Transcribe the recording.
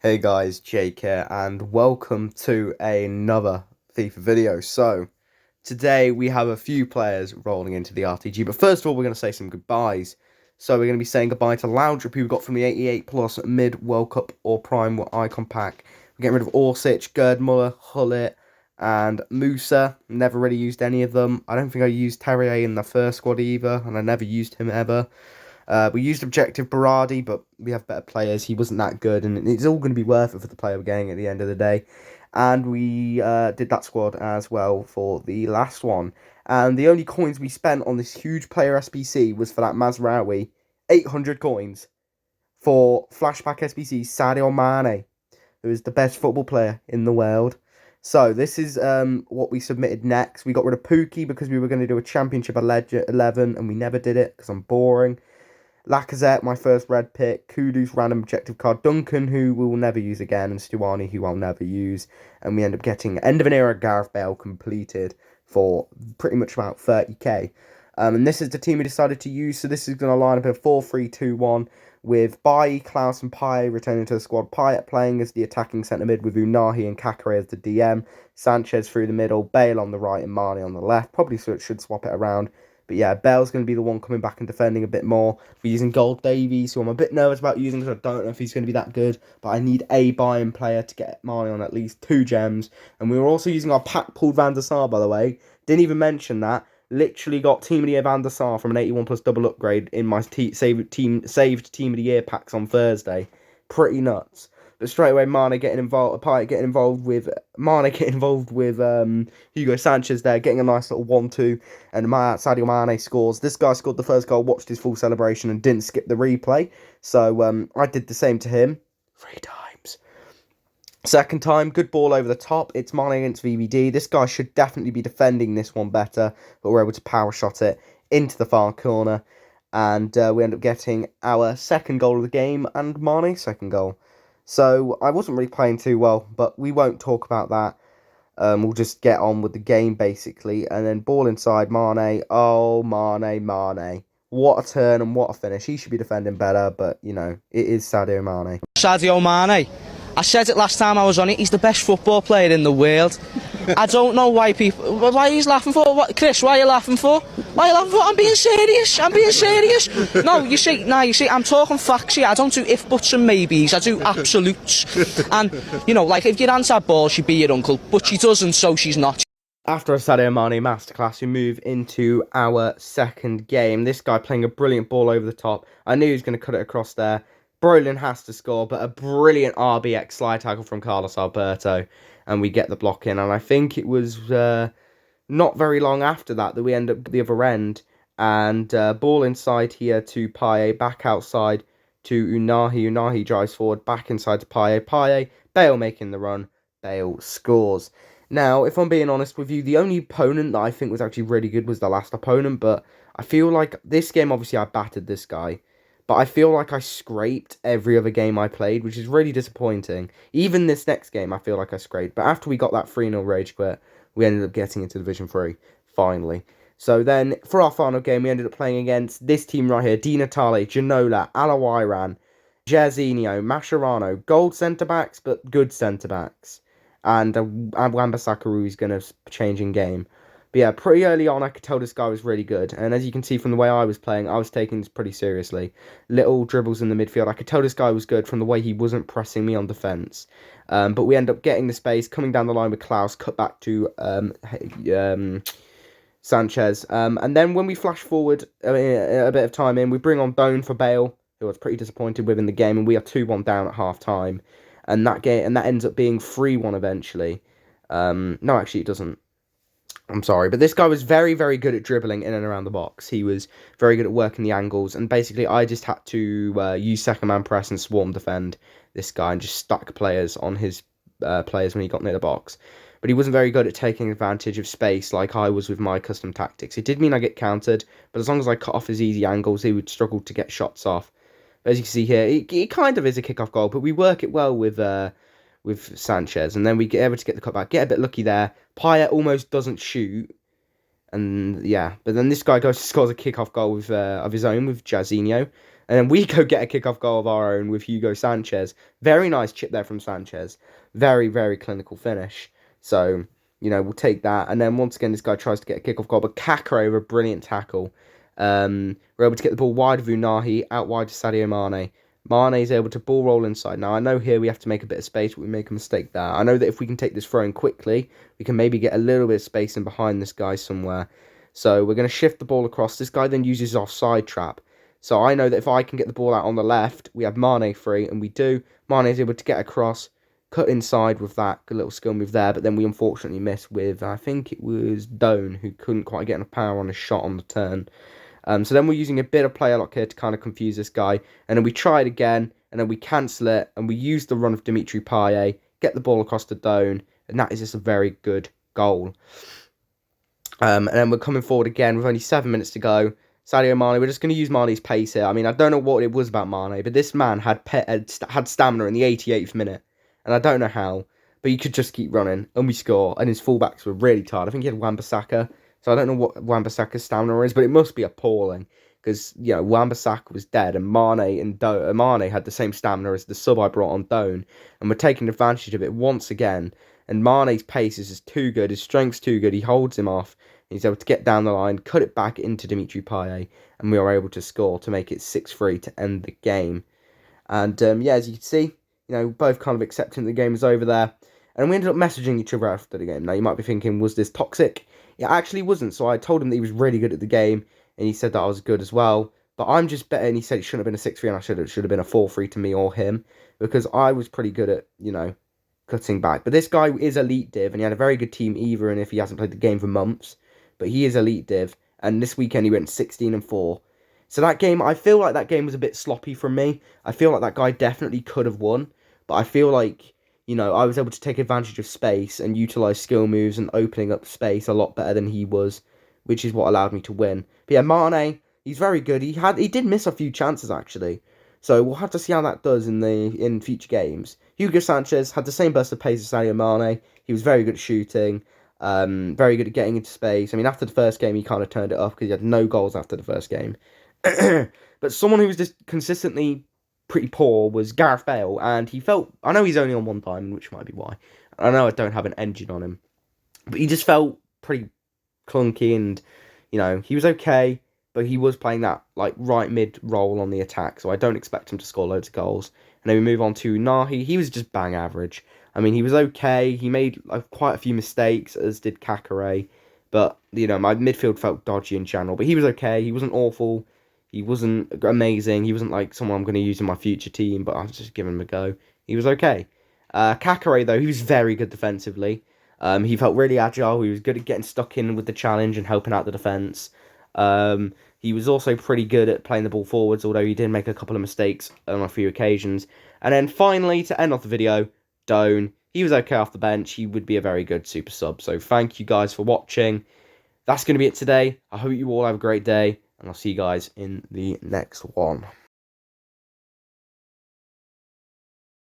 Hey guys, Jake here, and welcome to another FIFA video. So, today we have a few players rolling into the RTG, but first of all, we're going to say some goodbyes. So, we're going to be saying goodbye to Loudrip, who we got from the 88 plus mid World Cup or Prime icon pack. We're getting rid of Orsic, Gerdmuller, Hullet, and Musa. Never really used any of them. I don't think I used Terrier in the first squad either, and I never used him ever. We used Objective Berardi, but we have better players. He wasn't that good, and it's all going to be worth it for the player we're getting at the end of the day. And we did that squad as well for the last one. And the only coins we spent on this huge player SBC was for that Mazraoui, 800 coins for Flashback SBC Sadio Mane, who is the best football player in the world. So this is what we submitted next. We got rid of Pookie because we were going to do a Championship 11, and we never did it because I'm boring. Lacazette, my first red pick. Kudus, random objective card. Duncan, who we will never use again. And Stuani, who I'll never use. And we end up getting end of an era Gareth Bale completed for pretty much about 30k. And this is the team we decided to use. So this is going to line up in a 4-3-2-1 with Bailly, Klaus and Payet returning to the squad. Payet playing as the attacking centre mid with Unahi and Kakare as the DM. Sanchez through the middle. Bale on the right and Mane on the left. Probably should swap it around. But yeah, Bell's going to be the one coming back and defending a bit more. We're using Gold Davies, who I'm a bit nervous about using because I don't know if he's going to be that good. But I need a buy-in player to get Mane on at least 2 gems. And we were also using our pack pulled Van der Sar, by the way. Didn't even mention that. Literally got Team of the Year Van der Sar from an 81 plus double upgrade in my saved Team of the Year packs on Thursday. Pretty nuts. But straight away, Mane getting involved with Hugo Sanchez there, getting a nice little 1-2, and Sadio Mane scores. This guy scored the first goal, watched his full celebration, and didn't skip the replay. So I did the same to him 3 times. Second time, good ball over the top. It's Mane against VVD. This guy should definitely be defending this one better, but we're able to power shot it into the far corner, and we end up getting our second goal of the game and Mane's second goal. So, I wasn't really playing too well, but we won't talk about that. We'll just get on with the game, basically. And then ball inside, Mane. Oh, Mane. What a turn and what a finish. He should be defending better, but, you know, it is Sadio Mane. Sadio Mane. I said it last time I was on it, he's the best football player in the world. I don't know why he's laughing for. What, Chris, why are you laughing for? Why are you laughing for? I'm being serious. No, you see, I'm talking facts here. I don't do if, buts and maybes. I do absolutes. And, you know, like, if your aunt had balls, she'd be your uncle. But she doesn't, so she's not. After a Sadio Mane masterclass, we move into our second game. This guy playing a brilliant ball over the top. I knew he was going to cut it across there. Brolin has to score, but a brilliant RBX slide tackle from Carlos Alberto, and we get the block in. And I think it was not very long after that we end up at the other end, and ball inside here to Payet, back outside to Unahi. Unahi drives forward, back inside to Payet. Bale making the run. Bale scores. Now, if I'm being honest with you, the only opponent that I think was actually really good was the last opponent, but I feel like this game, obviously, I battered this guy. But I feel like I scraped every other game I played, which is really disappointing. Even this next game, I feel like I scraped. But after we got that 3-0 rage quit, we ended up getting into Division 3, finally. So then, for our final game, we ended up playing against this team right here. Di Natale, Ginola, Alawairan, Jairzinho, Mascherano. Gold centre-backs, but good centre-backs. And Wan-Bissaka is going to change in game. But yeah, pretty early on, I could tell this guy was really good. And as you can see from the way I was playing, I was taking this pretty seriously. Little dribbles in the midfield. I could tell this guy was good from the way he wasn't pressing me on defence. But we end up getting the space, coming down the line with Klaus, cut back to Sanchez. And then when we flash forward a bit of time in, we bring on Bone for Bale, who I was pretty disappointed with in the game. And we are 2-1 down at half-time. And that ends up being 3-1 eventually. No, actually, it doesn't. I'm sorry, but this guy was very, very good at dribbling in and around the box. He was very good at working the angles, and basically I just had to use second man press and swarm defend this guy and just stack players on his players when he got near the box. But he wasn't very good at taking advantage of space like I was with my custom tactics. It did mean I get countered, but as long as I cut off his easy angles, he would struggle to get shots off. But as you can see here, it kind of is a kick-off goal, but we work it well with Sanchez, and then we get able to get the cutback, get a bit lucky there. Payet almost doesn't shoot, and yeah, but then this guy scores a kick-off goal with of his own with Jairzinho, And then we go get a kickoff goal of our own with Hugo Sanchez. Very nice chip there from Sanchez. Very, very clinical finish. So, we'll take that. And then once again, this guy tries to get a kickoff goal, but Kakare with a brilliant tackle. We're able to get the ball wide of Unahi, out wide to Sadio Mane. Mane is able to ball roll inside. Now, I know here we have to make a bit of space, but we make a mistake there. I know that if we can take this throw in quickly, we can maybe get a little bit of space in behind this guy somewhere. So we're going to shift the ball across. This guy then uses his offside trap. So I know that if I can get the ball out on the left, we have Mane free, and we do. Mane is able to get across, cut inside with that good little skill move there, but then we unfortunately miss with, I think it was Doan, who couldn't quite get enough power on his shot on the turn. So then we're using a bit of player lock here to kind of confuse this guy. And then we try it again, and then we cancel it, and we use the run of Dimitri Payet, get the ball across to Doan, and that is just a very good goal. And then we're coming forward again with only 7 minutes to go. Sadio Mane, we're just going to use Mane's pace here. I mean, I don't know what it was about Mane, but this man had stamina in the 88th minute. And I don't know how, but he could just keep running, and we score, and his fullbacks were really tired. I think he had Wan-Bissaka. So I don't know what Wan-Bissaka's stamina is, but it must be appalling. Because, Wan-Bissaka was dead, and Mane had the same stamina as the sub I brought on Doan. And we're taking advantage of it once again. And Mane's pace is just too good. His strength's too good. He holds him off. He's able to get down the line, cut it back into Dimitri Payet. And we are able to score to make it 6-3 to end the game. And, as you can see, both kind of accepting the game is over there. And we ended up messaging each other after the game. Now, you might be thinking, was this toxic? It actually wasn't. So I told him that he was really good at the game, and he said that I was good as well. But I'm just better, and he said it shouldn't have been a 6-3, and it should have been a 4-3 to me or him, because I was pretty good at, cutting back. But this guy is elite div, and he had a very good team even if he hasn't played the game for months. But he is elite div, and this weekend he went 16-4. So that game, I feel like that game was a bit sloppy from me. I feel like that guy definitely could have won, but I feel like, I was able to take advantage of space and utilise skill moves and opening up space a lot better than he was, which is what allowed me to win. But yeah, Mane, he's very good. He did miss a few chances, actually. So we'll have to see how that does in future games. Hugo Sanchez had the same burst of pace as Sadio Mane. He was very good at shooting, very good at getting into space. I mean, after the first game, he kind of turned it off because he had no goals after the first game. But someone who was just consistently pretty poor was Gareth Bale, and I know he's only on one diamond, which might be why. I know I don't have an engine on him, but he just felt pretty clunky, and he was okay, but he was playing that right mid role on the attack, so I don't expect him to score loads of goals. And then we move on to Nahi. He was just bang average. I mean, he was okay. He made quite a few mistakes, as did Kakare, but my midfield felt dodgy in general. But he was okay. He wasn't awful. He wasn't amazing. He wasn't someone I'm going to use in my future team, but I was just giving him a go. He was okay. Kakare, though, he was very good defensively. He felt really agile. He was good at getting stuck in with the challenge and helping out the defence. He was also pretty good at playing the ball forwards, although he did make a couple of mistakes on a few occasions. And then finally, to end off the video, Doan. He was okay off the bench. He would be a very good super sub. So thank you guys for watching. That's going to be it today. I hope you all have a great day, and I'll see you guys in the next one.